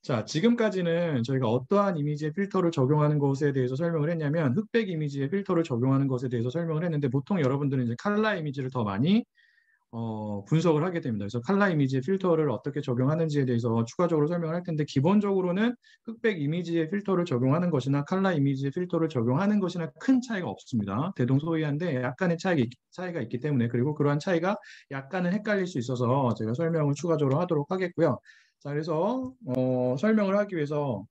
자, 지금까지는 저희가 어떠한 이미지의 필터를 적용하는 것에 대해서 설명을 했냐면 흑백 이미지의 필터를 적용하는 것에 대해서 설명을 했는데 보통 여러분들은 이제 칼라 이미지를 더 많이 분석을 하게 됩니다. 그래서 칼라 이미지의 필터를 어떻게 적용하는지에 대해서 추가적으로 설명을 할 텐데 기본적으로는 흑백 이미지의 필터를 적용하는 것이나 칼라 이미지의 필터를 적용하는 것이나 큰 차이가 없습니다. 대동소이한데 약간의 차이가 있기 때문에 그리고 그러한 차이가 약간은 헷갈릴 수 있어서 제가 설명을 추가적으로 하도록 하겠고요. 자, 그래서 설명을 하기 위해서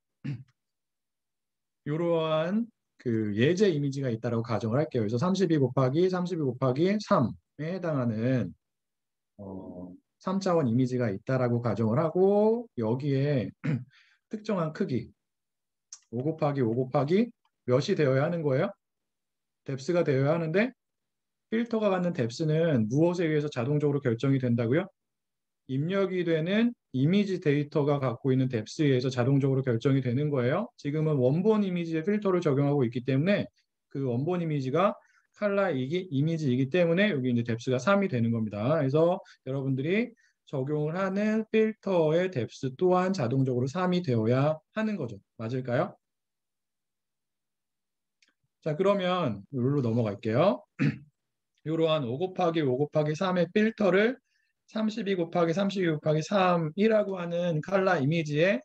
이러한 그 예제 이미지가 있다라고 가정을 할게요. 그래서 32 곱하기 32 곱하기 3에 해당하는 3차원 이미지가 있다라고 가정을 하고 여기에 특정한 크기 5 곱하기 5 곱하기 몇이 되어야 하는 거예요? 뎁스가 되어야 하는데 필터가 갖는 뎁스는 무엇에 의해서 자동적으로 결정이 된다고요? 입력이 되는 이미지 데이터가 갖고 있는 뎁스에 의해서 자동적으로 결정이 되는 거예요. 지금은 원본 이미지에 필터를 적용하고 있기 때문에 그 원본 이미지가 칼라 이미지이기 때문에 여기 이제 뎁스가 3이 되는 겁니다. 그래서 여러분들이 적용을 하는 필터의 뎁스 또한 자동적으로 3이 되어야 하는 거죠. 맞을까요? 자, 그러면 룰로 넘어갈게요. 이러한 5 곱하기 5 곱하기 3의 필터를 32 곱하기 32 곱하기 3이라고 하는 칼라 이미지에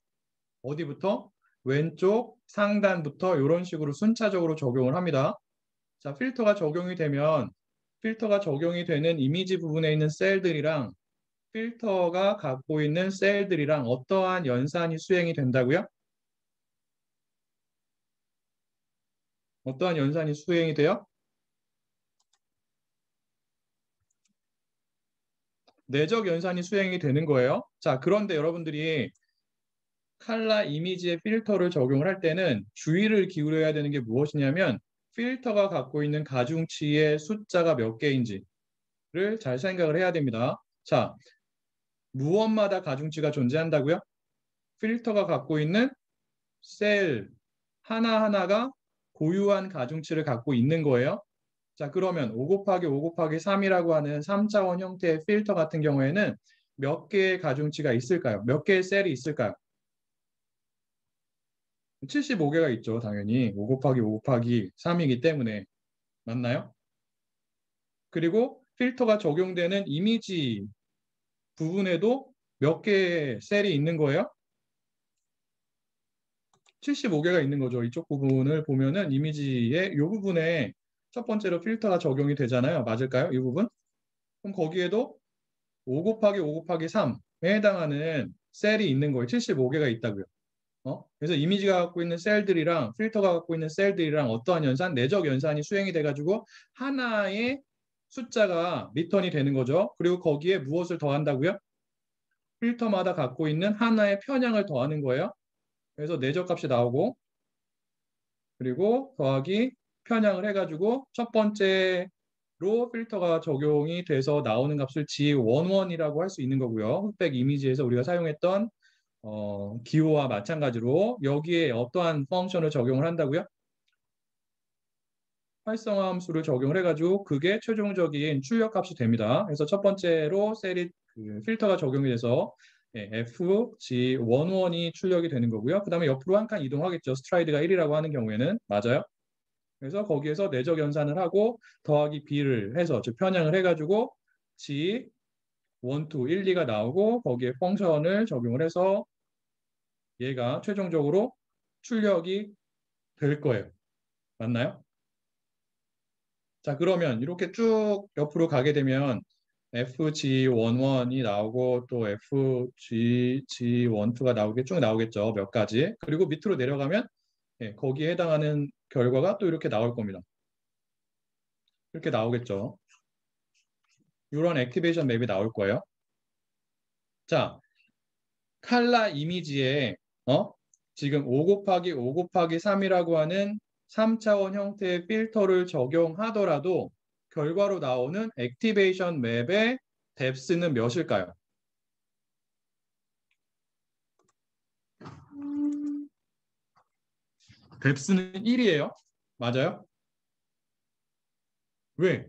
어디부터? 왼쪽 상단부터 이런 식으로 순차적으로 적용을 합니다. 자, 필터가 적용이 되는 이미지 부분에 있는 셀들이랑 필터가 갖고 있는 셀들이랑 어떠한 연산이 수행이 된다고요? 어떠한 연산이 수행이 돼요? 내적 연산이 수행이 되는 거예요. 자, 그런데 여러분들이 칼라 이미지의 필터를 적용을 할 때는 주의를 기울여야 되는 게 무엇이냐면 필터가 갖고 있는 가중치의 숫자가 몇 개인지를 잘 생각을 해야 됩니다. 자, 무엇마다 가중치가 존재한다고요? 필터가 갖고 있는 셀 하나하나가 고유한 가중치를 갖고 있는 거예요. 자, 그러면 5 곱하기 5 곱하기 3이라고 하는 3차원 형태의 필터 같은 경우에는 몇 개의 가중치가 있을까요? 몇 개의 셀이 있을까요? 75개가 있죠, 당연히. 5 곱하기 5 곱하기 3이기 때문에. 맞나요? 그리고 필터가 적용되는 이미지 부분에도 몇 개의 셀이 있는 거예요? 75개가 있는 거죠. 이쪽 부분을 보면은 이미지의 이 부분에 첫 번째로 필터가 적용이 되잖아요. 맞을까요? 이 부분? 그럼 거기에도 5 곱하기 5 곱하기 3에 해당하는 셀이 있는 거예요. 75개가 있다고요. 그래서 이미지가 갖고 있는 셀들이랑 필터가 갖고 있는 셀들이랑 어떠한 연산, 내적 연산이 수행이 돼가지고 하나의 숫자가 리턴이 되는 거죠. 그리고 거기에 무엇을 더한다고요? 필터마다 갖고 있는 하나의 편향을 더하는 거예요. 그래서 내적 값이 나오고 그리고 더하기 편향을 해가지고 첫 번째로 필터가 적용이 돼서 나오는 값을 G11이라고 할 수 있는 거고요. 흑백 이미지에서 우리가 사용했던 기호와 마찬가지로 여기에 어떠한 펑션을 적용을 한다고요? 활성화 함수를 적용을 해가지고 그게 최종적인 출력값이 됩니다. 그래서 첫 번째로 셀이 필터가 적용이 돼서 FG11이 출력이 되는 거고요. 그 다음에 옆으로 한 칸 이동하겠죠. 스트라이드가 1이라고 하는 경우에는. 맞아요. 그래서 거기에서 내적 연산을 하고 더하기 B를 해서 즉 편향을 해가지고 G 1, 2, 1, 2가 나오고 거기에 펑션을 적용을 해서 얘가 최종적으로 출력이 될 거예요. 맞나요? 자, 그러면 이렇게 쭉 옆으로 가게 되면 FG11이 나오고 또 FG12가 나오게 쭉 나오겠죠. 몇 가지. 그리고 밑으로 내려가면 거기에 해당하는 결과가 또 이렇게 나올 겁니다. 이렇게 나오겠죠. 이런 액티베이션 맵이 나올 거예요. 자, 칼라 이미지에 지금 5 곱하기 5 곱하기 3이라고 하는 3차원 형태의 필터를 적용하더라도 결과로 나오는 액티베이션 맵의 뎁스는 몇일까요? 뎁스는 1이에요. 맞아요? 왜?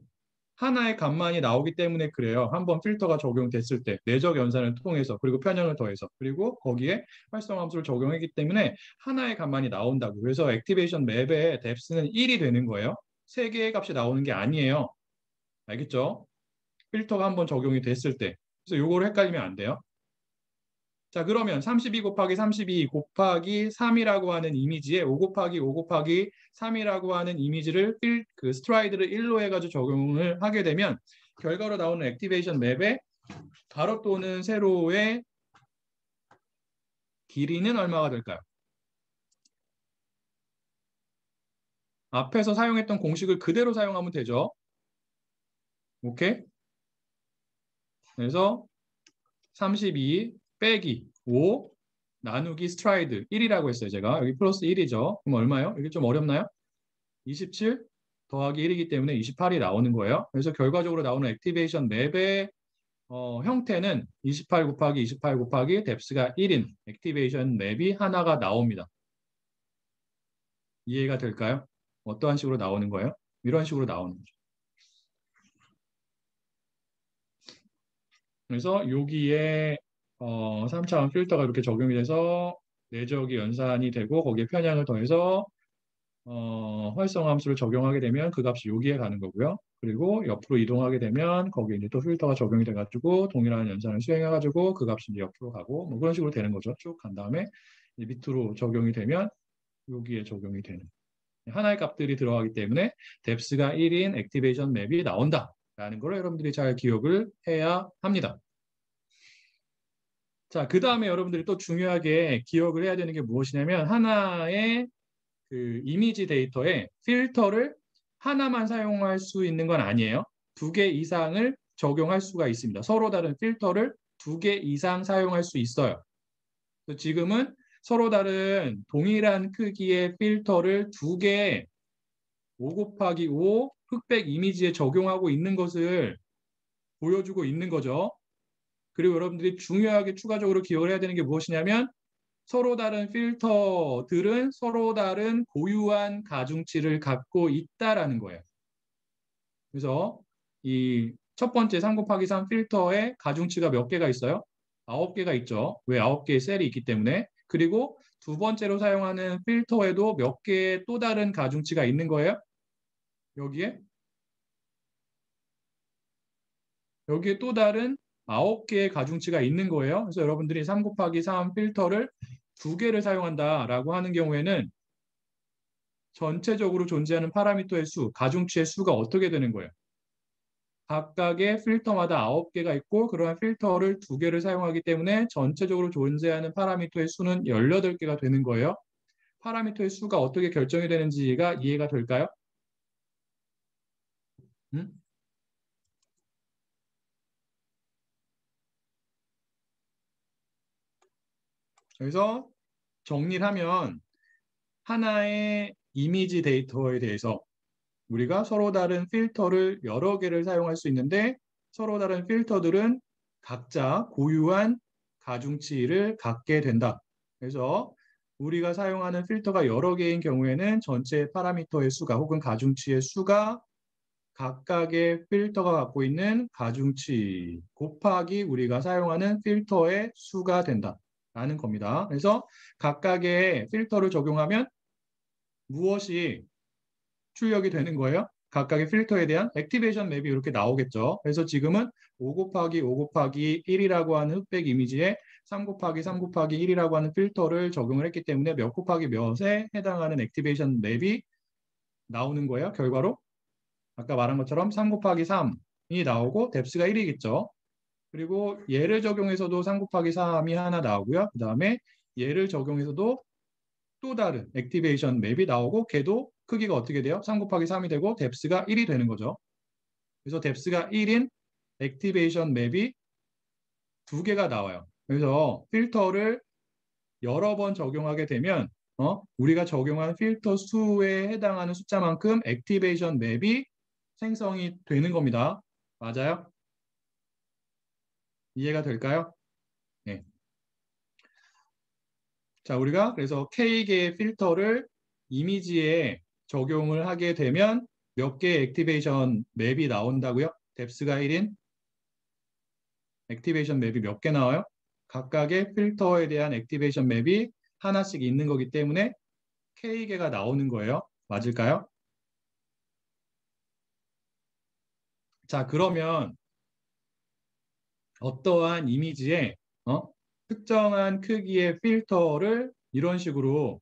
하나의 값만이 나오기 때문에 그래요. 한번 필터가 적용됐을 때 내적 연산을 통해서 그리고 편향을 더해서 그리고 거기에 활성화 함수를 적용했기 때문에 하나의 값만이 나온다고. 그래서 액티베이션 맵의 뎁스는 1이 되는 거예요. 세 개의 값이 나오는 게 아니에요. 알겠죠? 필터가 한번 적용이 됐을 때. 그래서 요거를 헷갈리면 안 돼요. 자, 그러면 32 곱하기 32 곱하기 3이라고 하는 이미지에 5 곱하기 5 곱하기 3이라고 하는 이미지를 그 스트라이드를 1로 해가지고 적용을 하게 되면 결과로 나오는 액티베이션 맵의 가로 또는 세로의 길이는 얼마가 될까요? 앞에서 사용했던 공식을 그대로 사용하면 되죠. 오케이? 그래서 32 빼기 5 나누기 스트라이드 1이라고 했어요. 제가 여기 플러스 1이죠. 그럼 얼마요? 이게 좀 어렵나요? 27 더하기 1이기 때문에 28이 나오는 거예요. 그래서 결과적으로 나오는 액티베이션 맵의 형태는 28 곱하기 28 곱하기 뎁스가 1인 액티베이션 맵이 하나가 나옵니다. 이해가 될까요? 어떠한 식으로 나오는 거예요? 이런 식으로 나오는 거죠. 그래서 여기에 3차원 필터가 이렇게 적용이 돼서 내적이 연산이 되고 거기에 편향을 더해서 활성화 함수를 적용하게 되면 그 값이 여기에 가는 거고요. 그리고 옆으로 이동하게 되면 거기에 이제 또 필터가 적용이 돼가지고 동일한 연산을 수행해가지고 그 값이 이제 옆으로 가고 뭐 그런 식으로 되는 거죠. 쭉 간 다음에 밑으로 적용이 되면 여기에 적용이 되는 하나의 값들이 들어가기 때문에 뎁스가 1인 액티베이션 맵이 나온다라는 걸 여러분들이 잘 기억을 해야 합니다. 자, 그 다음에 여러분들이 또 중요하게 기억을 해야 되는 게 무엇이냐면 하나의 그 이미지 데이터에 필터를 하나만 사용할 수 있는 건 아니에요. 2개 이상을 적용할 수가 있습니다. 서로 다른 필터를 2개 이상 사용할 수 있어요. 지금은 서로 다른 동일한 크기의 필터를 2개 5 곱하기 5 흑백 이미지에 적용하고 있는 것을 보여주고 있는 거죠. 그리고 여러분들이 중요하게 추가적으로 기억을 해야 되는 게 무엇이냐면 서로 다른 필터들은 서로 다른 고유한 가중치를 갖고 있다라는 거예요. 그래서 이 첫 번째 3 곱하기 3 필터에 가중치가 몇 개가 있어요? 9개가 있죠. 왜 9개의 셀이 있기 때문에. 그리고 두 번째로 사용하는 필터에도 몇 개의 또 다른 가중치가 있는 거예요. 여기에 또 다른 9개의 가중치가 있는 거예요. 그래서 여러분들이 3 곱하기 3 필터를 2개를 사용한다라고 하는 경우에는 전체적으로 존재하는 파라미터의 수, 가중치의 수가 어떻게 되는 거예요? 각각의 필터마다 9개가 있고 그러한 필터를 2개를 사용하기 때문에 전체적으로 존재하는 파라미터의 수는 18개가 되는 거예요. 파라미터의 수가 어떻게 결정이 되는지가 이해가 될까요? 음? 그래서 정리를 하면 하나의 이미지 데이터에 대해서 우리가 서로 다른 필터를 여러 개를 사용할 수 있는데 서로 다른 필터들은 각자 고유한 가중치를 갖게 된다. 그래서 우리가 사용하는 필터가 여러 개인 경우에는 전체 파라미터의 수가 혹은 가중치의 수가 각각의 필터가 갖고 있는 가중치 곱하기 우리가 사용하는 필터의 수가 된다라는 겁니다. 그래서 각각의 필터를 적용하면 무엇이 출력이 되는 거예요? 각각의 필터에 대한 액티베이션 맵이 이렇게 나오겠죠. 그래서 지금은 5 곱하기 5 곱하기 1이라고 하는 흑백 이미지에 3 곱하기 3 곱하기 1이라고 하는 필터를 적용을 했기 때문에 몇 곱하기 몇에 해당하는 액티베이션 맵이 나오는 거예요. 결과로 아까 말한 것처럼 3 곱하기 3이 나오고 뎁스가 1이겠죠. 그리고 얘를 적용해서도 3 곱하기 3이 하나 나오고요. 그 다음에 얘를 적용해서도 또 다른 액티베이션 맵이 나오고 걔도 크기가 어떻게 돼요? 3 곱하기 3이 되고 뎁스가 1이 되는 거죠. 그래서 뎁스가 1인 액티베이션 맵이 2개가 나와요. 그래서 필터를 여러 번 적용하게 되면 우리가 적용한 필터 수에 해당하는 숫자만큼 액티베이션 맵이 생성이 되는 겁니다. 맞아요? 이해가 될까요? 네. 자, 우리가 그래서 K개의 필터를 이미지에 적용을 하게 되면 몇 개의 액티베이션 맵이 나온다고요? 뎁스가 1인 액티베이션 맵이 몇 개 나와요? 각각의 필터에 대한 액티베이션 맵이 하나씩 있는 거기 때문에 K개가 나오는 거예요. 맞을까요? 자, 그러면 어떠한 이미지에 특정한 크기의 필터를 이런 식으로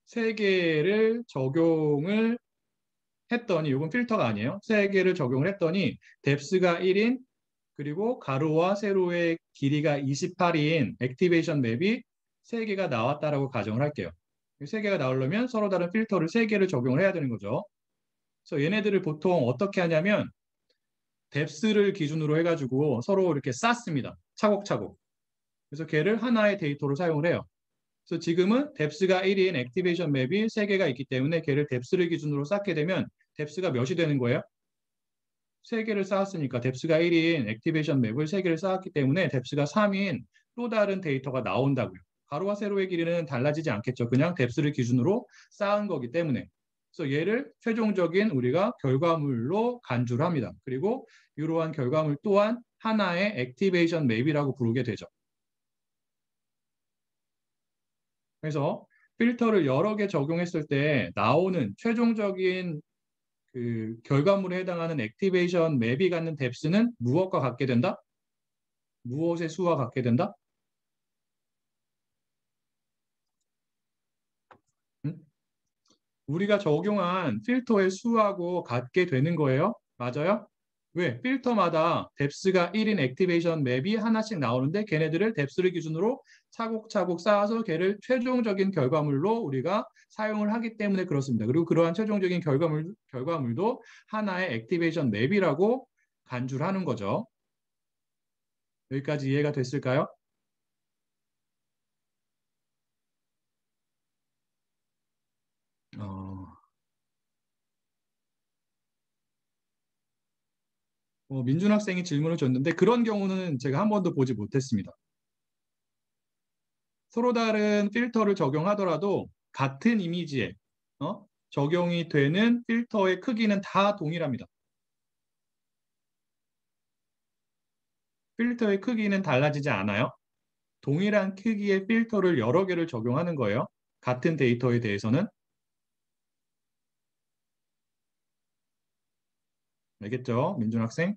세 개를 적용을 했더니, 이건 필터가 아니에요. 세 개를 적용을 했더니 뎁스가 1인 그리고 가로와 세로의 길이가 28인 액티베이션 맵이 세 개가 나왔다라고 가정을 할게요. 세 개가 나오려면 서로 다른 필터를 세 개를 적용을 해야 되는 거죠. 그래서 얘네들을 보통 어떻게 하냐면 뎁스를 기준으로 해가지고 서로 이렇게 쌓습니다. 차곡차곡. 그래서 걔를 하나의 데이터로 사용을 해요. 그래서 지금은 뎁스가 1인 액티베이션 맵이 3개가 있기 때문에 걔를 뎁스를 기준으로 쌓게 되면 뎁스가 몇이 되는 거예요? 3개를 쌓았으니까 뎁스가 1인 액티베이션 맵을 3개를 쌓았기 때문에 뎁스가 3인 또 다른 데이터가 나온다고요. 가로와 세로의 길이는 달라지지 않겠죠. 그냥 뎁스를 기준으로 쌓은 거기 때문에. 그래서 얘를 최종적인 우리가 결과물로 간주를 합니다. 그리고 이러한 결과물 또한 하나의 액티베이션 맵이라고 부르게 되죠. 그래서 필터를 여러 개 적용했을 때 나오는 최종적인 그 결과물에 해당하는 액티베이션 맵이 갖는 뎁스는 무엇과 같게 된다? 무엇의 수와 같게 된다? 응? 우리가 적용한 필터의 수하고 같게 되는 거예요. 맞아요? 왜? 필터마다 뎁스가 1인 액티베이션 맵이 하나씩 나오는데 걔네들을 뎁스를 기준으로 차곡차곡 쌓아서 걔를 최종적인 결과물로 우리가 사용을 하기 때문에 그렇습니다. 그리고 그러한 최종적인 결과물도 하나의 액티베이션 맵이라고 간주를 하는 거죠. 여기까지 이해가 됐을까요? 어, 민준 학생이 질문을 줬는데 그런 경우는 제가 한 번도 보지 못했습니다. 서로 다른 필터를 적용하더라도 같은 이미지에 적용이 되는 필터의 크기는 다 동일합니다. 필터의 크기는 달라지지 않아요. 동일한 크기의 필터를 여러 개를 적용하는 거예요. 같은 데이터에 대해서는. 알겠죠? 민준 학생?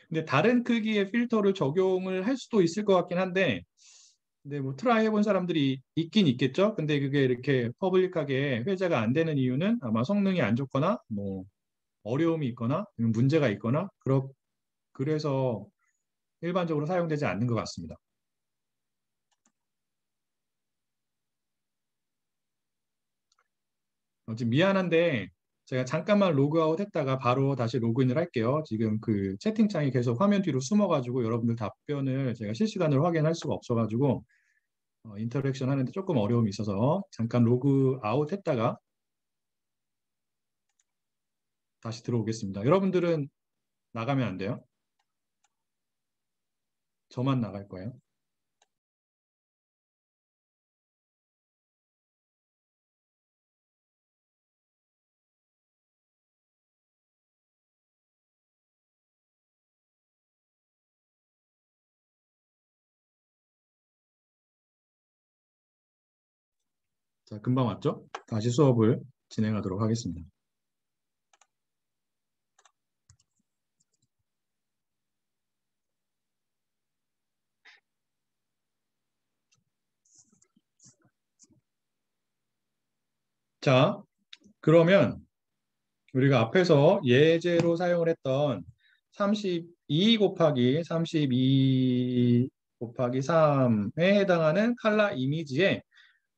근데 다른 크기의 필터를 적용을 할 수도 있을 것 같긴 한데 근데 뭐 트라이 해본 사람들이 있긴 있겠죠. 근데 그게 이렇게 퍼블릭하게 회자가 안 되는 이유는 아마 성능이 안 좋거나 뭐 어려움이 있거나 문제가 있거나 그래서 일반적으로 사용되지 않는 것 같습니다. 지금 미안한데 제가 잠깐만 로그아웃 했다가 바로 다시 로그인을 할게요. 지금 그 채팅창이 계속 화면 뒤로 숨어가지고 여러분들 답변을 제가 실시간으로 확인할 수가 없어가지고 인터랙션 하는데 조금 어려움이 있어서 잠깐 로그아웃 했다가 다시 들어오겠습니다. 여러분들은 나가면 안 돼요. 저만 나갈 거예요. 자, 금방 왔죠? 다시 수업을 진행하도록 하겠습니다. 자, 그러면 우리가 앞에서 예제로 사용을 했던 32 곱하기 32 곱하기 3에 해당하는 칼라 이미지에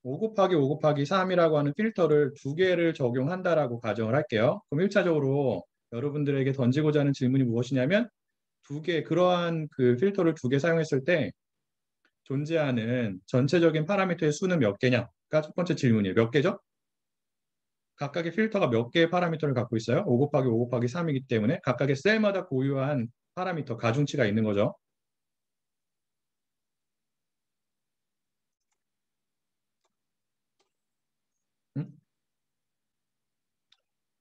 5 곱하기 5 곱하기 3이라고 하는 필터를 두 개를 적용한다라고 가정을 할게요. 그럼 1차적으로 여러분들에게 던지고자 하는 질문이 무엇이냐면 그러한 그 필터를 두 개 사용했을 때 존재하는 전체적인 파라미터의 수는 몇 개냐가 첫 번째 질문이에요. 몇 개죠? 각각의 필터가 몇 개의 파라미터를 갖고 있어요? 5 곱하기 5 곱하기 3이기 때문에 각각의 셀마다 고유한 파라미터, 가중치가 있는 거죠.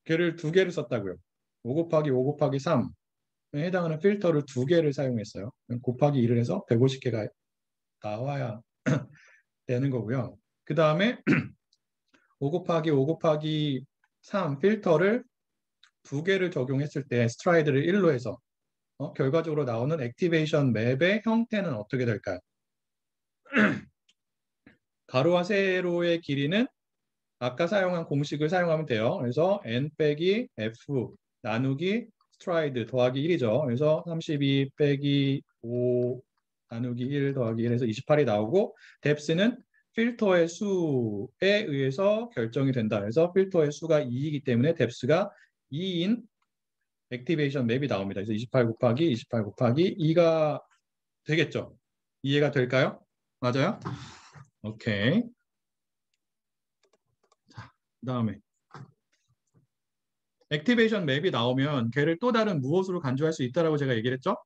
걔를 두 개를 썼다고요. 5 곱하기 5 곱하기 3에 해당하는 필터를 두 개를 사용했어요. 곱하기 1을 해서 150개가 나와야 되는 거고요. 그 다음에 5 곱하기 5 곱하기 3 필터를 두 개를 적용했을 때 스트라이드를 1로 해서 결과적으로 나오는 액티베이션 맵의 형태는 어떻게 될까요? 가로와 세로의 길이는 아까 사용한 공식을 사용하면 돼요. 그래서 n 빼기 f 나누기 스트라이드 더하기 1이죠. 그래서 32 빼기 5 나누기 1 더하기 1 해서 28이 나오고 뎁스는 필터의 수에 의해서 결정이 된다. 그래서 필터의 수가 2이기 때문에 뎁스가 2인 액티베이션 맵이 나옵니다. 그래서 28 곱하기 28 곱하기 2가 되겠죠. 이해가 될까요? 맞아요? 오케이. 자, 그다음에 액티베이션 맵이 나오면 걔를 또 다른 무엇으로 간주할 수 있다라고 제가 얘기를 했죠?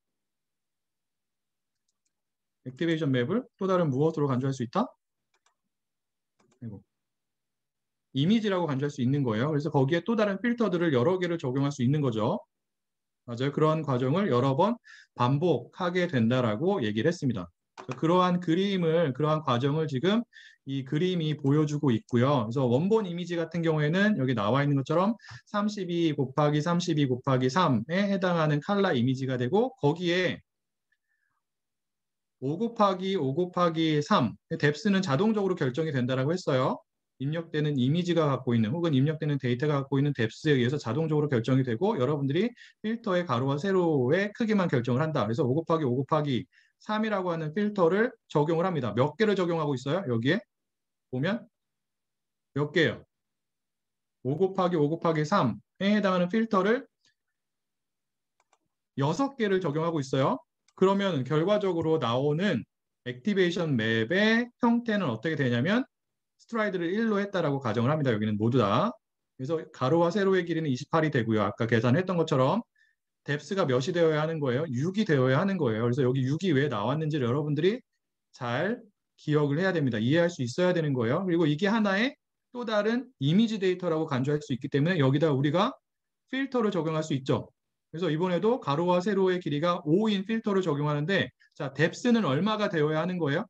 액티베이션 맵을 또 다른 무엇으로 간주할 수 있다? 이미지라고 간주할 수 있는 거예요. 그래서 거기에 또 다른 필터들을 여러 개를 적용할 수 있는 거죠. 맞아요. 그런 과정을 여러 번 반복하게 된다라고 얘기를 했습니다. 그러한 그러한 과정을 지금 이 그림이 보여주고 있고요. 그래서 원본 이미지 같은 경우에는 여기 나와 있는 것처럼 32 곱하기 32 곱하기 3에 해당하는 칼라 이미지가 되고 거기에 5 곱하기 5 곱하기 3 뎁스는 자동적으로 결정이 된다라고 했어요. 입력되는 이미지가 갖고 있는 혹은 입력되는 데이터가 갖고 있는 뎁스에 의해서 자동적으로 결정이 되고 여러분들이 필터의 가로와 세로의 크기만 결정을 한다. 그래서 5 곱하기 5 곱하기 3이라고 하는 필터를 적용을 합니다. 몇 개를 적용하고 있어요? 여기에 보면 몇 개예요? 5 곱하기 5 곱하기 3에 해당하는 필터를 6개를 적용하고 있어요. 그러면 결과적으로 나오는 액티베이션 맵의 형태는 어떻게 되냐면 스트라이드를 1로 했다라고 가정을 합니다. 여기는 모두 다. 그래서 가로와 세로의 길이는 28이 되고요. 아까 계산했던 것처럼 뎁스가 몇이 되어야 하는 거예요? 6이 되어야 하는 거예요. 그래서 여기 6이 왜 나왔는지를 여러분들이 잘 기억을 해야 됩니다. 이해할 수 있어야 되는 거예요. 그리고 이게 하나의 또 다른 이미지 데이터라고 간주할 수 있기 때문에 여기다 우리가 필터를 적용할 수 있죠. 그래서 이번에도 가로와 세로의 길이가 5인 필터를 적용하는데 자, 뎁스는 얼마가 되어야 하는 거예요?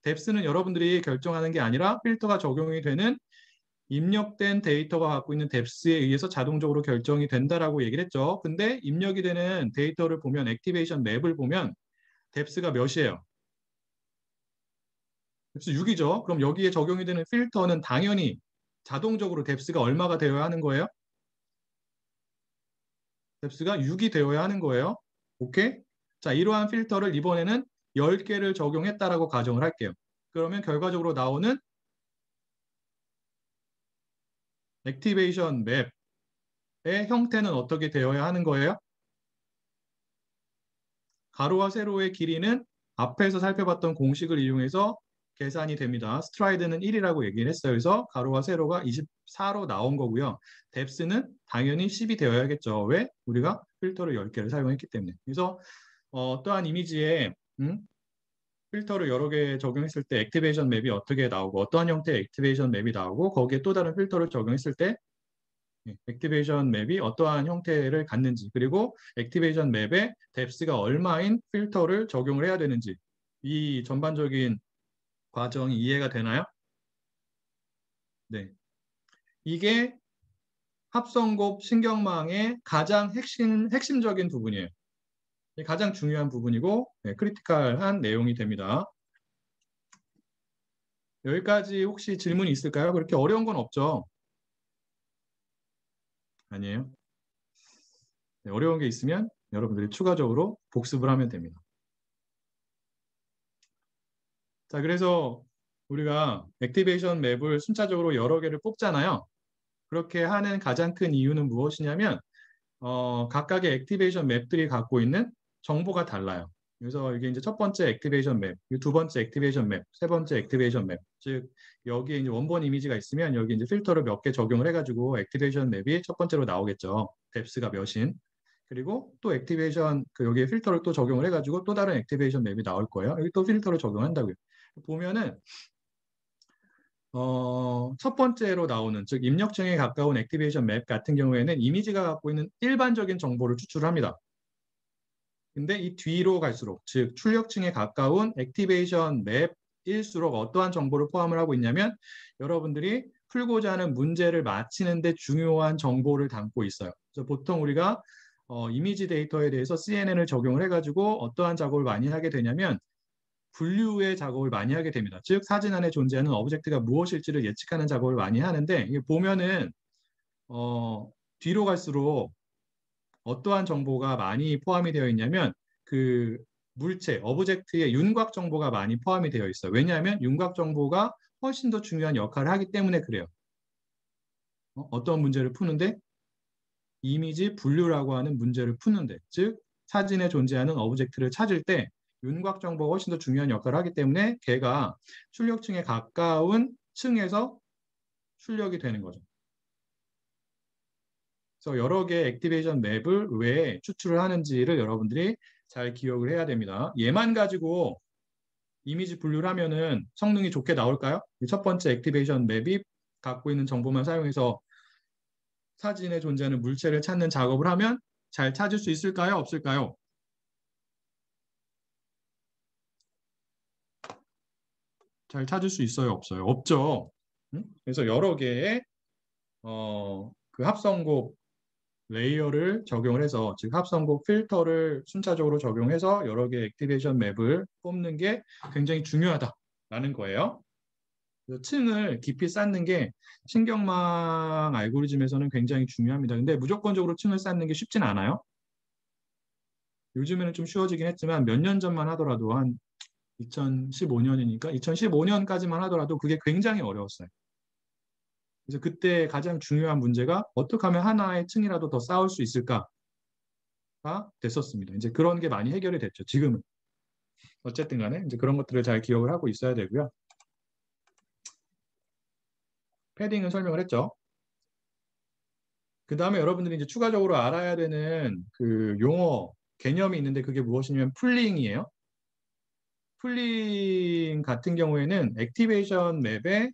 뎁스는 여러분들이 결정하는 게 아니라 필터가 적용이 되는 입력된 데이터가 갖고 있는 뎁스에 의해서 자동적으로 결정이 된다라고 얘기를 했죠. 근데 입력이 되는 데이터를 보면 액티베이션 맵을 보면 뎁스가 몇이에요? 뎁스 6이죠. 그럼 여기에 적용이 되는 필터는 당연히 자동적으로 뎁스가 얼마가 되어야 하는 거예요? 뎁스가 6이 되어야 하는 거예요. 오케이? 자, 이러한 필터를 이번에는 10개를 적용했다라고 가정을 할게요. 그러면 결과적으로 나오는 액티베이션 맵의 형태는 어떻게 되어야 하는 거예요? 가로와 세로의 길이는 앞에서 살펴봤던 공식을 이용해서 계산이 됩니다. 스트라이드는 1이라고 얘기를 했어요. 그래서 가로와 세로가 24로 나온 거고요. 뎁스는 당연히 10이 되어야겠죠. 왜? 우리가 필터를 10개를 사용했기 때문에. 그래서 또한 이미지에 필터를 여러 개 적용했을 때 액티베이션 맵이 어떻게 나오고 어떠한 형태의 액티베이션 맵이 나오고 거기에 또 다른 필터를 적용했을 때 액티베이션 맵이 어떠한 형태를 갖는지 그리고 액티베이션 맵에 뎁스가 얼마인 필터를 적용을 해야 되는지 이 전반적인 과정이 이해가 되나요? 네. 이게 합성곱 신경망의 가장 핵심적인 부분이에요. 가장 중요한 부분이고 크리티컬한 내용이 됩니다. 여기까지 혹시 질문이 있을까요? 그렇게 어려운 건 없죠? 아니에요? 네, 어려운 게 있으면 여러분들이 추가적으로 복습을 하면 됩니다. 자, 그래서 우리가 액티베이션 맵을 순차적으로 여러 개를 뽑잖아요. 그렇게 하는 가장 큰 이유는 무엇이냐면 각각의 액티베이션 맵들이 갖고 있는 정보가 달라요. 그래서 이게 이제 첫 번째 액티베이션 맵, 두 번째 액티베이션 맵, 세 번째 액티베이션 맵, 즉 여기에 이제 원본 이미지가 있으면 여기 이제 필터를 몇 개 적용을 해가지고 액티베이션 맵이 첫 번째로 나오겠죠. 뎁스가 몇인. 그리고 또 액티베이션 여기에 필터를 또 적용을 해가지고 또 다른 액티베이션 맵이 나올 거예요. 여기 또 필터를 적용한다고요. 보면은 첫 번째로 나오는, 즉 입력층에 가까운 액티베이션 맵 같은 경우에는 이미지가 갖고 있는 일반적인 정보를 추출합니다. 근데 이 뒤로 갈수록, 즉 출력층에 가까운 액티베이션 맵일수록 어떠한 정보를 포함을 하고 있냐면 여러분들이 풀고자 하는 문제를 맞히는데 중요한 정보를 담고 있어요. 그래서 보통 우리가 이미지 데이터에 대해서 CNN을 적용을 해가지고 어떠한 작업을 많이 하게 되냐면 분류의 작업을 많이 하게 됩니다. 즉 사진 안에 존재하는 오브젝트가 무엇일지를 예측하는 작업을 많이 하는데 이게 보면은 뒤로 갈수록 어떠한 정보가 많이 포함이 되어 있냐면 그 물체, 오브젝트의 윤곽 정보가 많이 포함이 되어 있어요. 왜냐하면 윤곽 정보가 훨씬 더 중요한 역할을 하기 때문에 그래요. 어떤 문제를 푸는데 이미지 분류라고 하는 문제를 푸는데, 즉 사진에 존재하는 오브젝트를 찾을 때 윤곽 정보가 훨씬 더 중요한 역할을 하기 때문에 걔가 출력층에 가까운 층에서 출력이 되는 거죠. 그래서 여러 개의 액티베이션 맵을 왜 추출을 하는지를 여러분들이 잘 기억을 해야 됩니다. 얘만 가지고 이미지 분류를 하면은 성능이 좋게 나올까요? 첫 번째 액티베이션 맵이 갖고 있는 정보만 사용해서 사진에 존재하는 물체를 찾는 작업을 하면 잘 찾을 수 있을까요? 없을까요? 잘 찾을 수 있어요? 없어요? 없죠. 응? 그래서 여러 개의 그 합성곡 레이어를 적용을 해서, 즉 합성곡 필터를 순차적으로 적용해서 여러 개의 액티베이션 맵을 뽑는 게 굉장히 중요하다라는 거예요. 그래서 층을 깊이 쌓는 게 신경망 알고리즘에서는 굉장히 중요합니다. 근데 무조건적으로 층을 쌓는 게 쉽진 않아요. 요즘에는 좀 쉬워지긴 했지만 몇 년 전만 하더라도 한 2015년이니까 2015년까지만 하더라도 그게 굉장히 어려웠어요. 그래서 그때 가장 중요한 문제가 어떻게 하면 하나의 층이라도 더 쌓을 수 있을까가 됐었습니다. 이제 그런 게 많이 해결이 됐죠. 지금은. 어쨌든 간에 이제 그런 것들을 잘 기억을 하고 있어야 되고요. 패딩은 설명을 했죠. 그 다음에 여러분들이 이제 추가적으로 알아야 되는 그 용어, 개념이 있는데 그게 무엇이냐면 풀링이에요. 풀링 같은 경우에는 액티베이션 맵에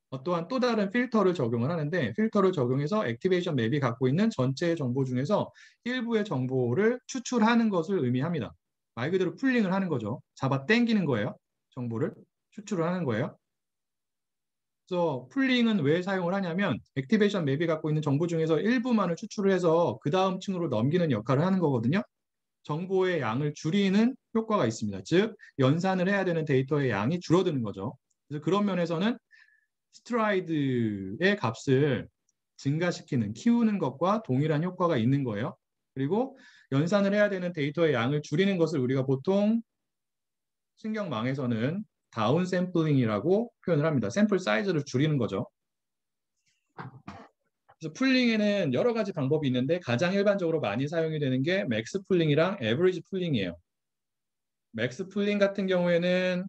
어떠한 또 다른 필터를 적용을 하는데, 필터를 적용해서 액티베이션 맵이 갖고 있는 전체 정보 중에서 일부의 정보를 추출하는 것을 의미합니다. 말 그대로 풀링을 하는 거죠. 잡아 당기는 거예요. 정보를 추출을 하는 거예요. 그래서 풀링은 왜 사용을 하냐면 액티베이션 맵이 갖고 있는 정보 중에서 일부만을 추출을 해서 그 다음 층으로 넘기는 역할을 하는 거거든요. 정보의 양을 줄이는 효과가 있습니다. 즉 연산을 해야 되는 데이터의 양이 줄어드는 거죠. 그래서 그런 면에서는 스트라이드의 값을 증가시키는, 키우는 것과 동일한 효과가 있는 거예요. 그리고 연산을 해야 되는 데이터의 양을 줄이는 것을 우리가 보통 신경망에서는 다운 샘플링이라고 표현을 합니다. 샘플 사이즈를 줄이는 거죠. 그래서 풀링에는 여러 가지 방법이 있는데 가장 일반적으로 많이 사용이 되는 게 맥스 풀링이랑 에버리지 풀링이에요. 맥스 풀링 같은 경우에는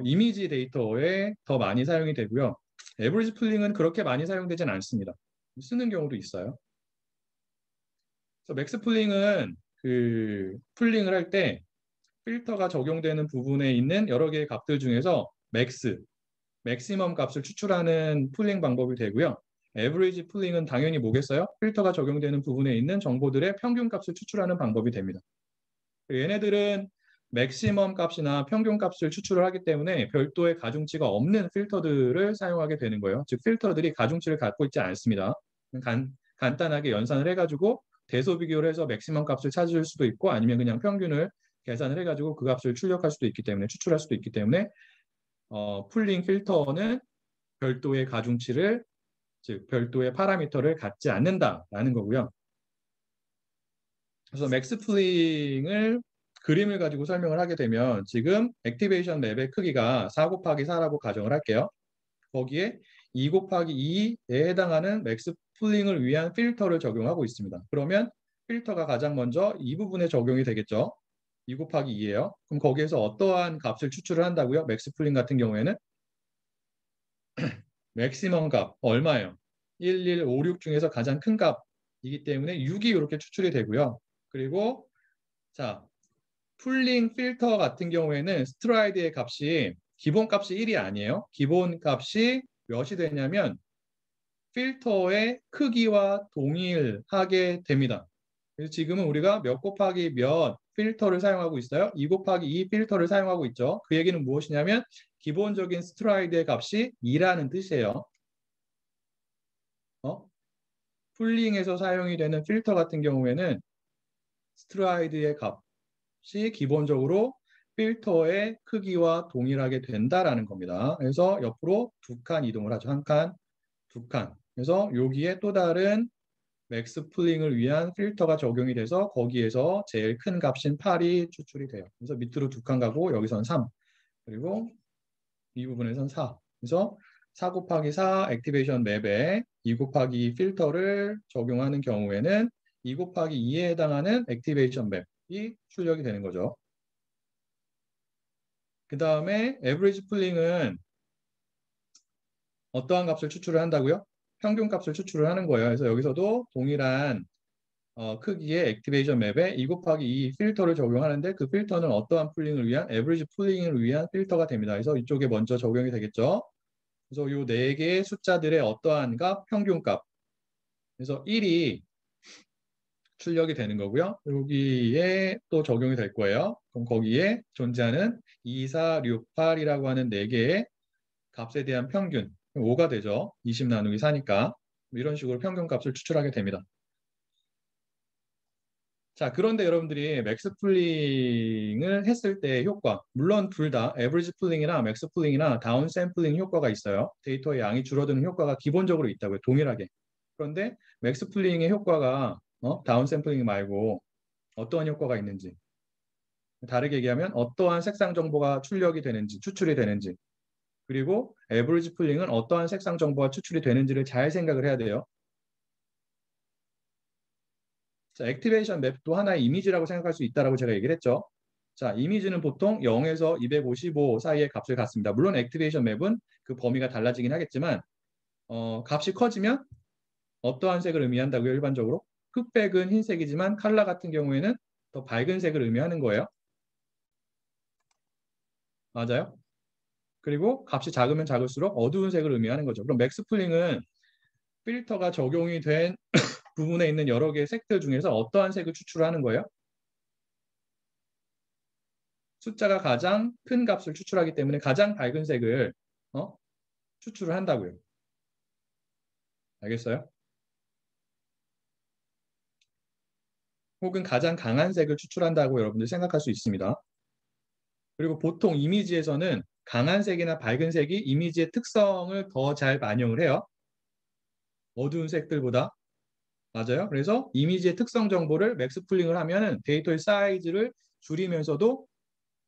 이미지 데이터에 더 많이 사용이 되고요. 에버리지 풀링은 그렇게 많이 사용되진 않습니다. 쓰는 경우도 있어요. 그래서 맥스 풀링은 그 풀링을 할 때 필터가 적용되는 부분에 있는 여러 개의 값들 중에서 맥시멈 값을 추출하는 풀링 방법이 되고요. 에버리지 풀링은 당연히 뭐겠어요? 필터가 적용되는 부분에 있는 정보들의 평균 값을 추출하는 방법이 됩니다. 얘네들은 맥시멈 값이나 평균 값을 추출을 하기 때문에 별도의 가중치가 없는 필터들을 사용하게 되는 거예요. 즉 필터들이 가중치를 갖고 있지 않습니다. 간단하게 연산을 해가지고 대소 비교를 해서 맥시멈 값을 찾을 수도 있고 아니면 그냥 평균을 계산을 해가지고 그 값을 출력할 수도 있기 때문에 추출할 수도 있기 때문에 풀링 필터는 별도의 가중치를, 즉 별도의 파라미터를 갖지 않는다라는 거고요. 그래서 맥스 풀링을 그림을 가지고 설명을 하게 되면 지금 액티베이션 맵의 크기가 4 곱하기 4라고 가정을 할게요. 거기에 2 곱하기 2에 해당하는 맥스 풀링을 위한 필터를 적용하고 있습니다. 그러면 필터가 가장 먼저 이 부분에 적용이 되겠죠. 2 곱하기 2예요. 그럼 거기에서 어떠한 값을 추출을 한다고요? 맥스 풀링 같은 경우에는 맥시멈 값 얼마예요? 1156 중에서 가장 큰 값이기 때문에 6이 이렇게 추출이 되고요. 그리고 자, 풀링 필터 같은 경우에는 스트라이드의 값이 기본값이 1이 아니에요. 기본값이 몇이 되냐면 필터의 크기와 동일하게 됩니다. 그래서 지금은 우리가 몇 곱하기 몇 필터를 사용하고 있어요. 2 곱하기 2 필터를 사용하고 있죠. 그 얘기는 무엇이냐면 기본적인 스트라이드의 값이 2라는 뜻이에요. 풀링에서 사용이 되는 필터 같은 경우에는 스트라이드의 값이 기본적으로 필터의 크기와 동일하게 된다라는 겁니다. 그래서 옆으로 2칸 이동을 하죠. 1칸, 2칸. 그래서 여기에 또 다른 맥스 풀링을 위한 필터가 적용이 돼서 거기에서 제일 큰 값인 8이 추출이 돼요. 그래서 밑으로 2칸 가고 여기선 3, 그리고 이 부분에선 4. 그래서 4 곱하기 4 액티베이션 맵에 2 곱하기 2 필터를 적용하는 경우에는 2 곱하기 2에 해당하는 액티베이션 맵이 출력이 되는 거죠. 그 다음에 에버리지 풀링은 어떠한 값을 추출을 한다고요? 평균 값을 추출을 하는 거예요. 그래서 여기서도 동일한 크기의 액티베이션 맵에 2 곱하기 2 필터를 적용하는데 그 필터는 어떠한 풀링을 위한 에버리지 풀링을 위한 필터가 됩니다. 그래서 이쪽에 먼저 적용이 되겠죠. 그래서 이 4개의 숫자들의 어떠한 값, 평균값. 그래서 1이 출력이 되는 거고요. 여기에 또 적용이 될 거예요. 그럼 거기에 존재하는 2, 4, 6, 8이라고 하는 4개의 값에 대한 평균, 5가 되죠. 20 나누기 4니까. 이런 식으로 평균값을 추출하게 됩니다. 자, 그런데 여러분들이 맥스 풀링을 했을 때 효과, 물론 둘 다 에버리지 풀링이나 맥스 풀링이나 다운 샘플링 효과가 있어요. 데이터의 양이 줄어드는 효과가 기본적으로 있다고요. 동일하게. 그런데 맥스 풀링의 효과가 다운 샘플링 말고 어떠한 효과가 있는지, 다르게 얘기하면 어떠한 색상 정보가 출력이 되는지, 추출이 되는지, 그리고 에버리지 풀링은 어떠한 색상 정보가 추출이 되는지를 잘 생각을 해야 돼요. 자, 액티베이션 맵도 하나의 이미지라고 생각할 수 있다라고 제가 얘기를 했죠. 자, 이미지는 보통 0에서 255 사이의 값을 갖습니다. 물론 액티베이션 맵은 그 범위가 달라지긴 하겠지만 값이 커지면 어떠한 색을 의미한다고요? 일반적으로 흑백은 흰색이지만 칼라 같은 경우에는 더 밝은 색을 의미하는 거예요. 맞아요? 그리고 값이 작으면 작을수록 어두운 색을 의미하는 거죠. 그럼 맥스 풀링은 필터가 적용이 된 부분에 있는 여러 개의 색들 중에서 어떠한 색을 추출하는 거예요? 숫자가 가장 큰 값을 추출하기 때문에 가장 밝은 색을 추출을 한다고요. 알겠어요? 혹은 가장 강한 색을 추출한다고 여러분들 생각할 수 있습니다. 그리고 보통 이미지에서는 강한 색이나 밝은 색이 이미지의 특성을 더 잘 반영을 해요. 어두운 색들보다. 맞아요. 그래서 이미지의 특성 정보를 맥스 풀링을 하면은 데이터의 사이즈를 줄이면서도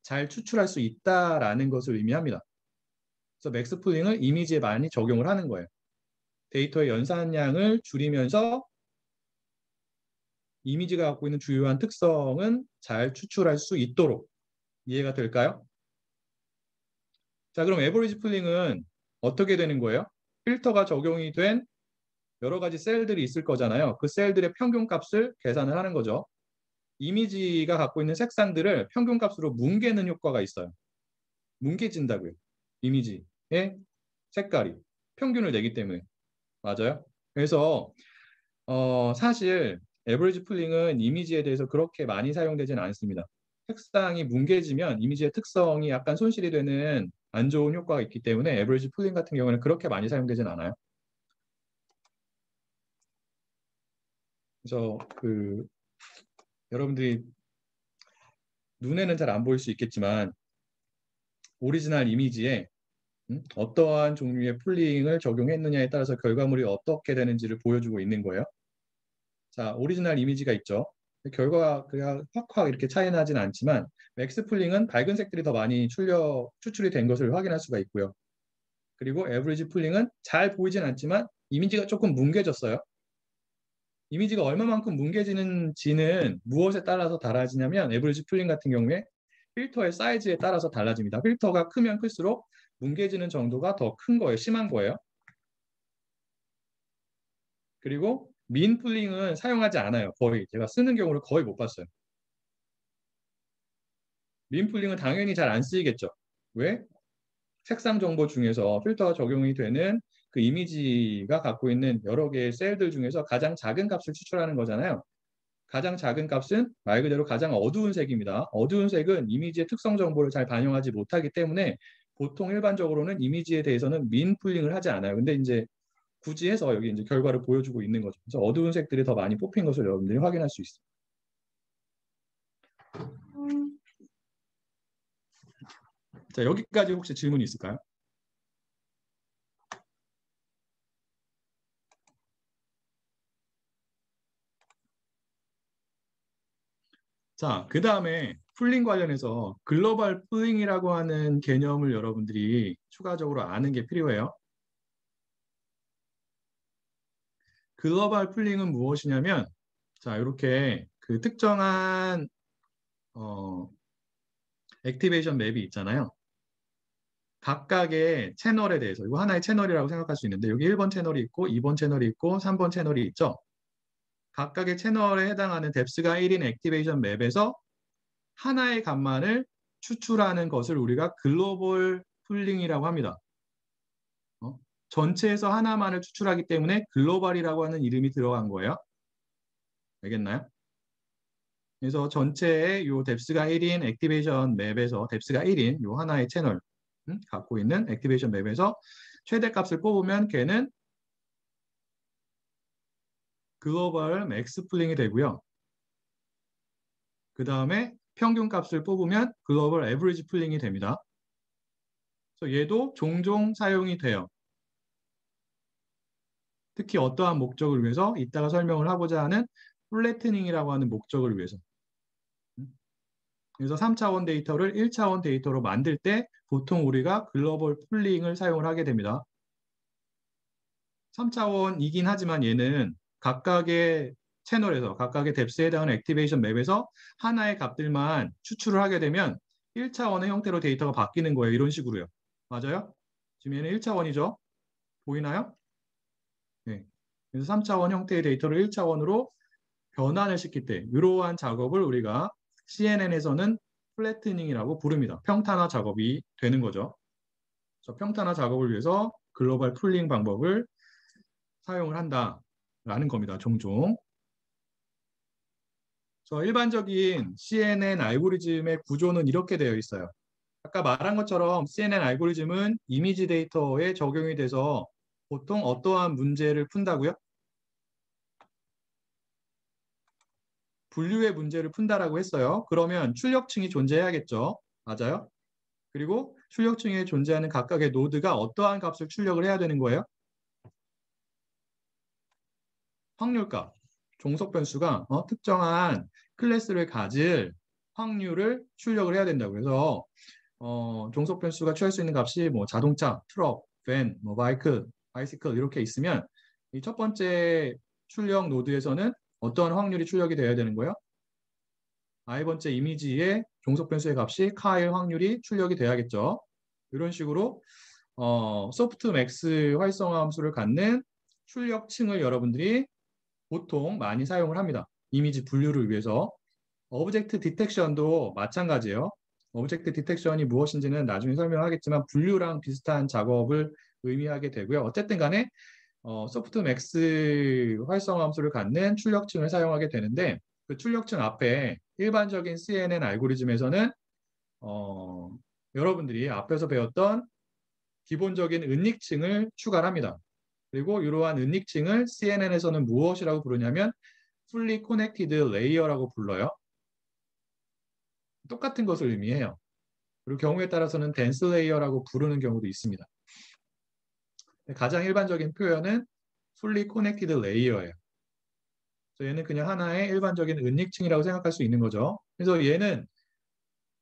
잘 추출할 수 있다라는 것을 의미합니다. 그래서 맥스 풀링을 이미지에 많이 적용을 하는 거예요. 데이터의 연산량을 줄이면서 이미지가 갖고 있는 주요한 특성은 잘 추출할 수 있도록. 이해가 될까요? 자, 그럼 에버리지 풀링은 어떻게 되는 거예요? 필터가 적용이 된 여러 가지 셀들이 있을 거잖아요. 그 셀들의 평균값을 계산을 하는 거죠. 이미지가 갖고 있는 색상들을 평균값으로 뭉개는 효과가 있어요. 뭉개진다고요. 이미지의 색깔이 평균을 내기 때문에. 맞아요. 그래서 사실 에버리지 풀링은 이미지에 대해서 그렇게 많이 사용되지는 않습니다. 색상이 뭉개지면 이미지의 특성이 약간 손실이 되는 안 좋은 효과가 있기 때문에 에버리지 풀링 같은 경우는 그렇게 많이 사용되지는 않아요. 그래서 여러분들이 눈에는 잘 안 보일 수 있겠지만 오리지널 이미지에 어떠한 종류의 풀링을 적용했느냐에 따라서 결과물이 어떻게 되는지를 보여주고 있는 거예요. 자, 오리지널 이미지가 있죠. 결과가 그냥 확 이렇게 차이 나진 않지만 맥스 풀링은 밝은 색들이 더 많이 추출이 된 것을 확인할 수가 있고요. 그리고 에버리지 풀링은 잘 보이진 않지만 이미지가 조금 뭉개졌어요. 이미지가 얼마만큼 뭉개지는지는 무엇에 따라서 달라지냐면 에버리지 풀링 같은 경우에 필터의 사이즈에 따라서 달라집니다. 필터가 크면 클수록 뭉개지는 정도가 더 큰 거예요. 심한 거예요. 그리고 민 풀링은 사용하지 않아요. 거의. 제가 쓰는 경우를 거의 못 봤어요. 민 풀링은 당연히 잘 안 쓰이겠죠. 왜? 색상 정보 중에서 필터가 적용이 되는 그 이미지가 갖고 있는 여러 개의 셀들 중에서 가장 작은 값을 추출하는 거잖아요. 가장 작은 값은 말 그대로 가장 어두운 색입니다. 어두운 색은 이미지의 특성 정보를 잘 반영하지 못하기 때문에 보통 일반적으로는 이미지에 대해서는 민 풀링을 하지 않아요. 근데 이제 굳이 해서 여기 이제 결과를 보여주고 있는 거죠. 그래서 어두운 색들이 더 많이 뽑힌 것을 여러분들이 확인할 수 있어요. 자, 여기까지 혹시 질문이 있을까요? 자, 그 다음에 풀링 관련해서 글로벌 풀링이라고 하는 개념을 여러분들이 추가적으로 아는 게 필요해요. 글로벌 풀링은 무엇이냐면, 자, 이렇게 그 특정한 액티베이션 맵이 있잖아요. 각각의 채널에 대해서, 이거 하나의 채널이라고 생각할 수 있는데, 여기 1번 채널이 있고, 2번 채널이 있고, 3번 채널이 있죠. 각각의 채널에 해당하는 뎁스가 1인 액티베이션 맵에서 하나의 값만을 추출하는 것을 우리가 글로벌 풀링이라고 합니다. 전체에서 하나만을 추출하기 때문에 글로벌이라고 하는 이름이 들어간 거예요. 알겠나요? 그래서 전체의 요 뎁스가 1인 액티베이션 맵에서 뎁스가 1인 요 하나의 채널 갖고 있는 액티베이션 맵에서 최대값을 뽑으면 걔는 글로벌 맥스 풀링이 되고요. 그 다음에 평균값을 뽑으면 글로벌 에버리지 풀링이 됩니다. 그래서 얘도 종종 사용이 돼요. 특히 어떠한 목적을 위해서 이따가 설명을 하고자 하는 플래트닝이라고 하는 목적을 위해서. 그래서 3차원 데이터를 1차원 데이터로 만들 때 보통 우리가 글로벌 풀링을 사용을 하게 됩니다. 3차원이긴 하지만 얘는 각각의 채널에서 각각의 뎁스에 해당하는 액티베이션 맵에서 하나의 값들만 추출을 하게 되면 1차원의 형태로 데이터가 바뀌는 거예요. 이런 식으로요. 맞아요? 지금 얘는 1차원이죠. 보이나요? 네. 그래서 3차원 형태의 데이터를 1차원으로 변환을 시킬 때 이러한 작업을 우리가 CNN에서는 플래트닝이라고 부릅니다. 평탄화 작업이 되는 거죠. 그래서 평탄화 작업을 위해서 글로벌 풀링 방법을 사용을 한다라는 겁니다. 종종. 그래서 일반적인 CNN 알고리즘의 구조는 이렇게 되어 있어요. 아까 말한 것처럼 CNN 알고리즘은 이미지 데이터에 적용이 돼서 보통 어떠한 문제를 푼다고요? 분류의 문제를 푼다라고 했어요. 그러면 출력층이 존재해야겠죠. 맞아요? 그리고 출력층에 존재하는 각각의 노드가 어떠한 값을 출력을 해야 되는 거예요? 확률값. 종속 변수가 특정한 클래스를 가질 확률을 출력을 해야 된다고. 그래서 종속 변수가 취할 수 있는 값이 뭐 자동차, 트럭, 밴, 뭐 바이시클 이렇게 있으면 이 첫 번째 출력 노드에서는 어떠한 확률이 출력이 되어야 되는 거예요? i번째 이미지의 종속 변수의 값이 카일 확률이 출력이 돼야겠죠. 이런 식으로 소프트 맥스 활성화 함수를 갖는 출력층을 여러분들이 보통 많이 사용을 합니다. 이미지 분류를 위해서. 오브젝트 디텍션도 마찬가지예요. 오브젝트 디텍션이 무엇인지는 나중에 설명하겠지만 분류랑 비슷한 작업을 의미하게 되고요. 어쨌든 간에 소프트 맥스 활성화 함수를 갖는 출력층을 사용하게 되는데 그 출력층 앞에 일반적인 CNN 알고리즘에서는 여러분들이 앞에서 배웠던 기본적인 은닉층을 추가합니다. 그리고 이러한 은닉층을 CNN에서는 무엇이라고 부르냐면 Fully Connected Layer라고 불러요. 똑같은 것을 의미해요. 그리고 경우에 따라서는 댄스 레이어라고 부르는 경우도 있습니다. 가장 일반적인 표현은 Fully Connected Layer예요. 그래서 얘는 그냥 하나의 일반적인 은닉층이라고 생각할 수 있는 거죠. 그래서 얘는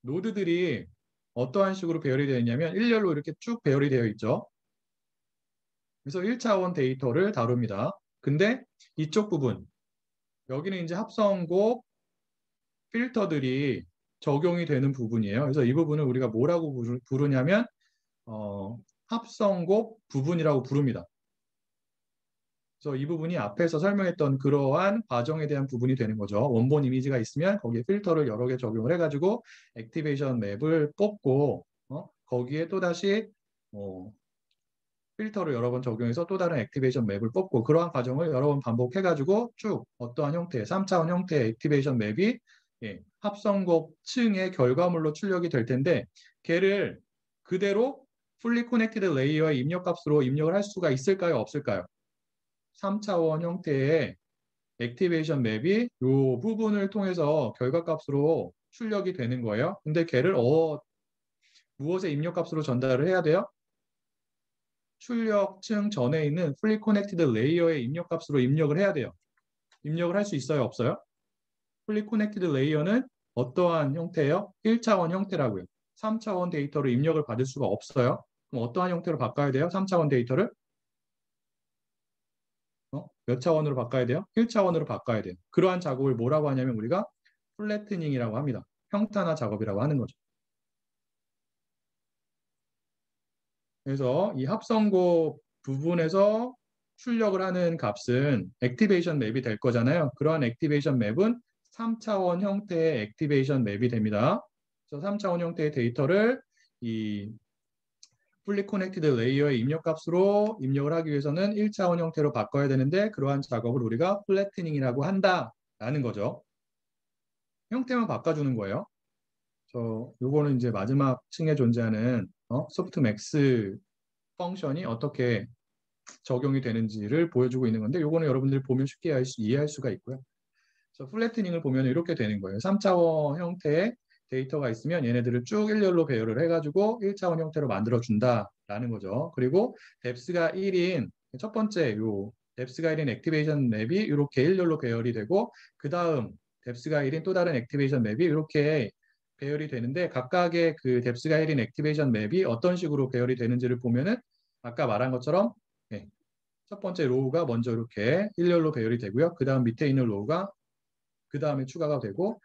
노드들이 어떠한 식으로 배열이 되어 있냐면 일렬로 이렇게 쭉 배열이 되어 있죠. 그래서 1차원 데이터를 다룹니다. 근데 이쪽 부분, 여기는 이제 합성곡 필터들이 적용이 되는 부분이에요. 그래서 이 부분을 우리가 뭐라고 부르냐면 합성곡 부분이라고 부릅니다. 그래서 이 부분이 앞에서 설명했던 그러한 과정에 대한 부분이 되는 거죠. 원본 이미지가 있으면 거기에 필터를 여러 개 적용을 해가지고 액티베이션 맵을 뽑고 거기에 또다시 필터를 여러 번 적용해서 또 다른 액티베이션 맵을 뽑고 그러한 과정을 여러 번 반복해가지고 쭉 어떠한 형태의 3차원 형태의 액티베이션 맵이 합성곱층의 결과물로 출력이 될 텐데 걔를 그대로 fully connected layer의 입력값으로 입력을 할 수가 있을까요? 없을까요? 3차원 형태의 액티베이션 맵이 이 부분을 통해서 결과값으로 출력이 되는 거예요. 근데 걔를 무엇의 입력값으로 전달을 해야 돼요? 출력층 전에 있는 fully connected layer의 입력값으로 입력을 해야 돼요. 입력을 할 수 있어요? 없어요? fully connected layer는 어떠한 형태예요? 1차원 형태라고요. 3차원 데이터를 입력을 받을 수가 없어요. 그럼 어떠한 형태로 바꿔야 돼요? 3차원 데이터를? 몇 차원으로 바꿔야 돼요? 1차원으로 바꿔야 돼요. 그러한 작업을 뭐라고 하냐면 우리가 플래트닝이라고 합니다. 평탄화 작업이라고 하는 거죠. 그래서 이 합성곱 부분에서 출력을 하는 값은 액티베이션 맵이 될 거잖아요. 그러한 액티베이션 맵은 3차원 형태의 액티베이션 맵이 됩니다. 그래서 3차원 형태의 데이터를 이 fully connected layer의 입력값으로 입력을 하기 위해서는 1차원 형태로 바꿔야 되는데 그러한 작업을 우리가 플래트닝이라고 한다라는 거죠. 형태만 바꿔주는 거예요. 요거는 이제 마지막 층에 존재하는 소프트맥스 펑션이 어떻게 적용이 되는지를 보여주고 있는 건데 요거는 여러분들이 보면 쉽게 이해할 수가 있고요. 그래서 플래트닝을 보면 이렇게 되는 거예요. 3차원 형태의 데이터가 있으면 얘네들을 쭉 일렬로 배열을 해가지고 1차원 형태로 만들어준다라는 거죠. 그리고 뎁스가 1인 첫 번째 요 뎁스가 1인 액티베이션 맵이 이렇게 일렬로 배열이 되고 그 다음 뎁스가 1인 또 다른 액티베이션 맵이 이렇게 배열이 되는데 각각의 그 뎁스가 1인 액티베이션 맵이 어떤 식으로 배열이 되는지를 보면은 아까 말한 것처럼 첫 번째 로우가 먼저 이렇게 일렬로 배열이 되고요. 그 다음 밑에 있는 로우가 그 다음에 추가가 되고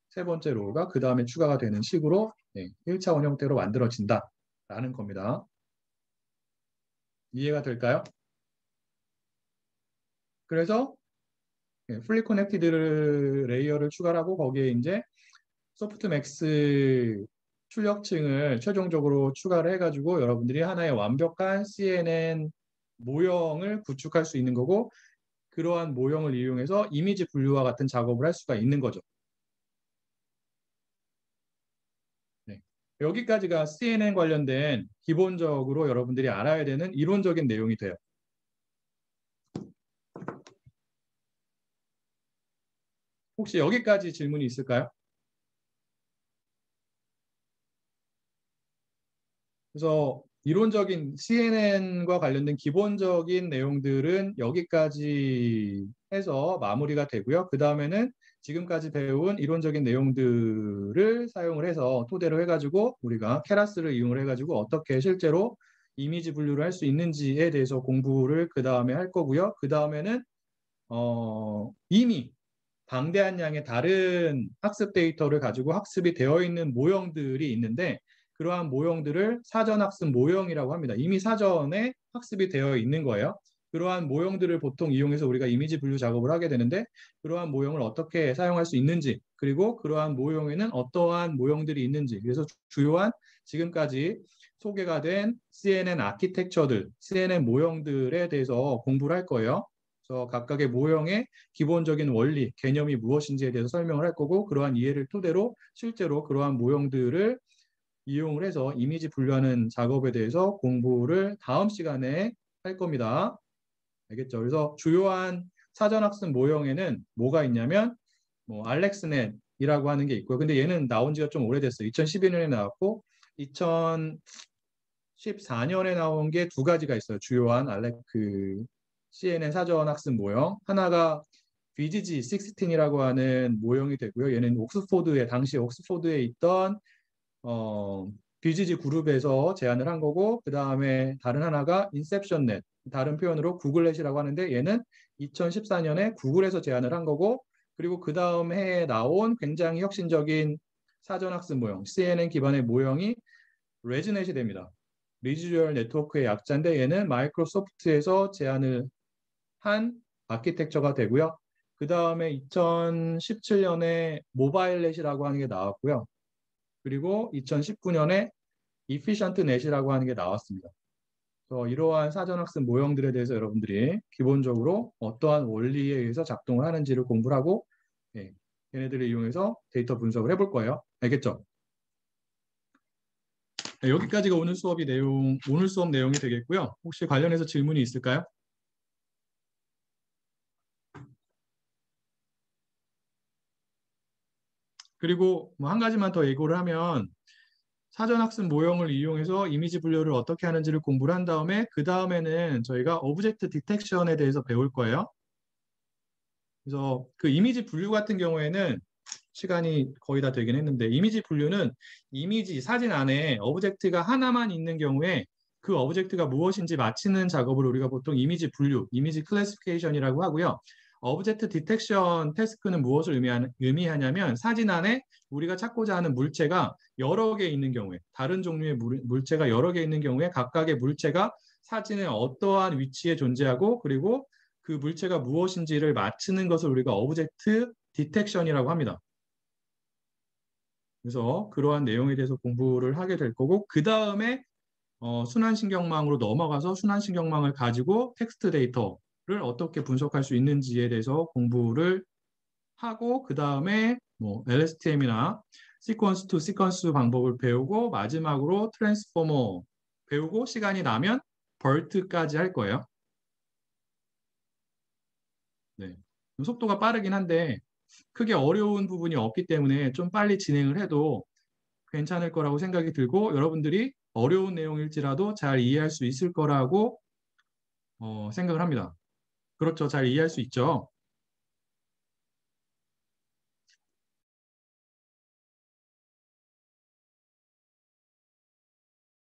세 번째 로우가 그 다음에 추가가 되는 식으로 1차원 형태로 만들어진다라는 겁니다. 이해가 될까요? 그래서 fully connected 레이어를 추가하고 거기에 이제 소프트맥스 출력층을 최종적으로 추가를 해가지고 여러분들이 하나의 완벽한 CNN 모형을 구축할 수 있는 거고 그러한 모형을 이용해서 이미지 분류와 같은 작업을 할 수가 있는 거죠. 여기까지가 CNN 관련된 기본적으로 여러분들이 알아야 되는 이론적인 내용이 돼요. 혹시 여기까지 질문이 있을까요? 그래서 이론적인 CNN과 관련된 기본적인 내용들은 여기까지 해서 마무리가 되고요. 그 다음에는 지금까지 배운 이론적인 내용들을 사용을 해서 토대로 해가지고 우리가 케라스를 이용을 해가지고 어떻게 실제로 이미지 분류를 할 수 있는지에 대해서 공부를 그 다음에 할 거고요. 그 다음에는 이미 방대한 양의 다른 학습 데이터를 가지고 학습이 되어 있는 모형들이 있는데 그러한 모형들을 사전학습 모형이라고 합니다. 이미 사전에 학습이 되어 있는 거예요. 그러한 모형들을 보통 이용해서 우리가 이미지 분류 작업을 하게 되는데 그러한 모형을 어떻게 사용할 수 있는지 그리고 그러한 모형에는 어떠한 모형들이 있는지 그래서 주요한 지금까지 소개가 된 CNN 아키텍처들, CNN 모형들에 대해서 공부를 할 거예요. 그래서 각각의 모형의 기본적인 원리, 개념이 무엇인지에 대해서 설명을 할 거고 그러한 이해를 토대로 실제로 그러한 모형들을 이용을 해서 이미지 분류하는 작업에 대해서 공부를 다음 시간에 할 겁니다. 알겠죠? 그래서 주요한 사전학습 모형에는 뭐가 있냐면 알렉스넷이라고 하는 게 있고요. 근데 얘는 나온 지가 좀 오래됐어요. 2012년에 나왔고 2014년에 나온 게 두 가지가 있어요. 주요한 CNN 사전학습 모형. 하나가 BGG 16이라고 하는 모형이 되고요. 얘는 당시 옥스포드에 있던 BGG 그룹에서 제안을 한 거고 그 다음에 다른 하나가 인셉션넷, 다른 표현으로 구글넷이라고 하는데 얘는 2014년에 구글에서 제안을 한 거고 그리고 그 다음 해에 나온 굉장히 혁신적인 사전학습 모형, CNN 기반의 모형이 레즈넷이 됩니다. 리지주얼 네트워크의 약자인데 얘는 마이크로소프트에서 제안을 한 아키텍처가 되고요. 그 다음에 2017년에 모바일넷이라고 하는 게 나왔고요. 그리고 2019년에 efficient net이라고 하는 게 나왔습니다. 그래서 이러한 사전학습 모형들에 대해서 여러분들이 기본적으로 어떠한 원리에 의해서 작동을 하는지를 공부를 하고 예, 얘네들을 이용해서 데이터 분석을 해볼 거예요. 알겠죠? 네, 여기까지가 오늘 오늘 수업 내용이 되겠고요. 혹시 관련해서 질문이 있을까요? 그리고 뭐 한 가지만 더 예고를 하면 사전학습 모형을 이용해서 이미지 분류를 어떻게 하는지를 공부를 한 다음에 그 다음에는 저희가 오브젝트 디텍션에 대해서 배울 거예요. 그래서 그 이미지 분류 같은 경우에는 시간이 거의 다 되긴 했는데 이미지 분류는 이미지 사진 안에 오브젝트가 하나만 있는 경우에 그 오브젝트가 무엇인지 맞히는 작업을 우리가 보통 이미지 분류, 이미지 클래시피케이션이라고 하고요. 오브젝트 디텍션 태스크는 무엇을 의미하냐면 사진 안에 우리가 찾고자 하는 물체가 여러 개 있는 경우에 다른 종류의 물체가 여러 개 있는 경우에 각각의 물체가 사진의 어떠한 위치에 존재하고 그리고 그 물체가 무엇인지를 맞히는 것을 우리가 오브젝트 디텍션이라고 합니다. 그래서 그러한 내용에 대해서 공부를 하게 될 거고 그 다음에 순환신경망으로 넘어가서 순환신경망을 가지고 텍스트 데이터를 어떻게 분석할 수 있는지에 대해서 공부를 하고 그 다음에 뭐 LSTM이나 시퀀스 투 시퀀스 방법을 배우고 마지막으로 트랜스포머 배우고 시간이 나면 벌트까지 할 거예요. 네. 속도가 빠르긴 한데 크게 어려운 부분이 없기 때문에 좀 빨리 진행을 해도 괜찮을 거라고 생각이 들고 여러분들이 어려운 내용일지라도 잘 이해할 수 있을 거라고 생각을 합니다. 그렇죠. 잘 이해할 수 있죠.